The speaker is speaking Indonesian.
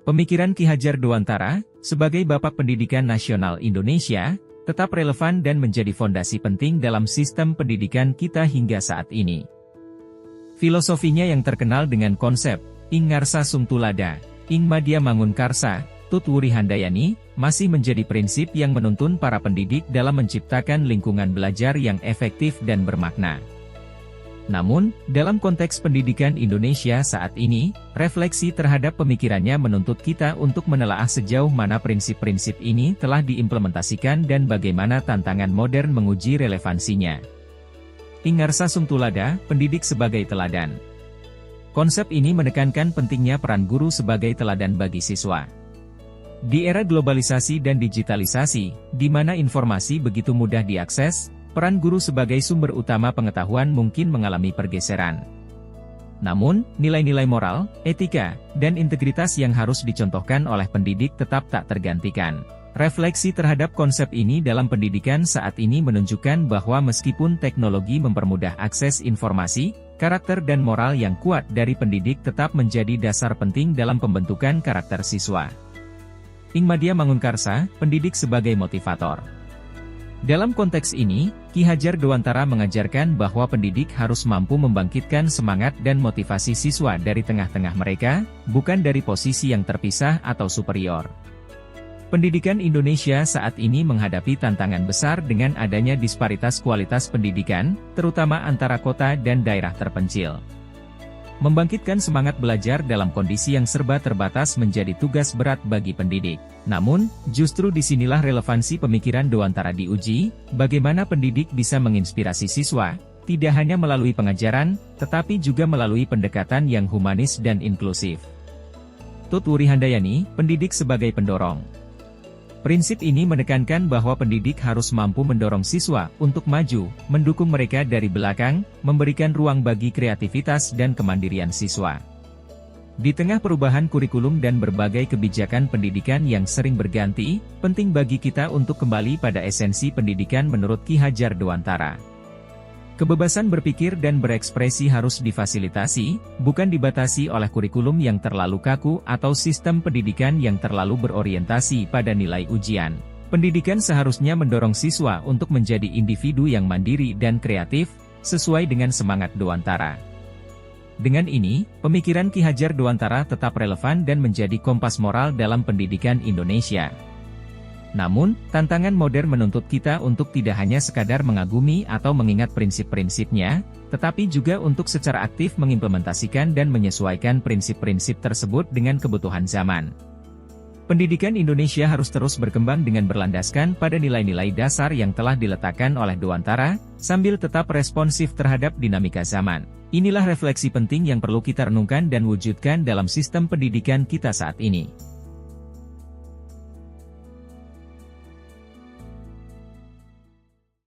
Pemikiran Ki Hajar Dewantara, sebagai Bapak Pendidikan Nasional Indonesia, tetap relevan dan menjadi fondasi penting dalam sistem pendidikan kita hingga saat ini. Filosofinya yang terkenal dengan konsep, Ing Ngarsa Sung Tulada, Ing Madya Mangun Karsa, Tut Wuri Handayani, masih menjadi prinsip yang menuntun para pendidik dalam menciptakan lingkungan belajar yang efektif dan bermakna. Namun, dalam konteks pendidikan Indonesia saat ini, refleksi terhadap pemikirannya menuntut kita untuk menelaah sejauh mana prinsip-prinsip ini telah diimplementasikan dan bagaimana tantangan modern menguji relevansinya. Ing Ngarsa Sung Tulada, pendidik sebagai teladan. Konsep ini menekankan pentingnya peran guru sebagai teladan bagi siswa. Di era globalisasi dan digitalisasi, di mana informasi begitu mudah diakses, peran guru sebagai sumber utama pengetahuan mungkin mengalami pergeseran. Namun, nilai-nilai moral, etika, dan integritas yang harus dicontohkan oleh pendidik tetap tak tergantikan. Refleksi terhadap konsep ini dalam pendidikan saat ini menunjukkan bahwa meskipun teknologi mempermudah akses informasi, karakter dan moral yang kuat dari pendidik tetap menjadi dasar penting dalam pembentukan karakter siswa. Ing Madya Mangun Karsa, pendidik sebagai motivator. Dalam konteks ini, Ki Hajar Dewantara mengajarkan bahwa pendidik harus mampu membangkitkan semangat dan motivasi siswa dari tengah-tengah mereka, bukan dari posisi yang terpisah atau superior. Pendidikan Indonesia saat ini menghadapi tantangan besar dengan adanya disparitas kualitas pendidikan, terutama antara kota dan daerah terpencil. Membangkitkan semangat belajar dalam kondisi yang serba terbatas menjadi tugas berat bagi pendidik. Namun, justru disinilah relevansi pemikiran Dewantara diuji, bagaimana pendidik bisa menginspirasi siswa, tidak hanya melalui pengajaran, tetapi juga melalui pendekatan yang humanis dan inklusif. Tut Wuri Handayani, pendidik sebagai pendorong. Prinsip ini menekankan bahwa pendidik harus mampu mendorong siswa untuk maju, mendukung mereka dari belakang, memberikan ruang bagi kreativitas dan kemandirian siswa. Di tengah perubahan kurikulum dan berbagai kebijakan pendidikan yang sering berganti, penting bagi kita untuk kembali pada esensi pendidikan menurut Ki Hajar Dewantara. Kebebasan berpikir dan berekspresi harus difasilitasi, bukan dibatasi oleh kurikulum yang terlalu kaku atau sistem pendidikan yang terlalu berorientasi pada nilai ujian. Pendidikan seharusnya mendorong siswa untuk menjadi individu yang mandiri dan kreatif, sesuai dengan semangat Dewantara. Dengan ini, pemikiran Ki Hajar Dewantara tetap relevan dan menjadi kompas moral dalam pendidikan Indonesia. Namun, tantangan modern menuntut kita untuk tidak hanya sekadar mengagumi atau mengingat prinsip-prinsipnya, tetapi juga untuk secara aktif mengimplementasikan dan menyesuaikan prinsip-prinsip tersebut dengan kebutuhan zaman. Pendidikan Indonesia harus terus berkembang dengan berlandaskan pada nilai-nilai dasar yang telah diletakkan oleh Dewantara, sambil tetap responsif terhadap dinamika zaman. Inilah refleksi penting yang perlu kita renungkan dan wujudkan dalam sistem pendidikan kita saat ini.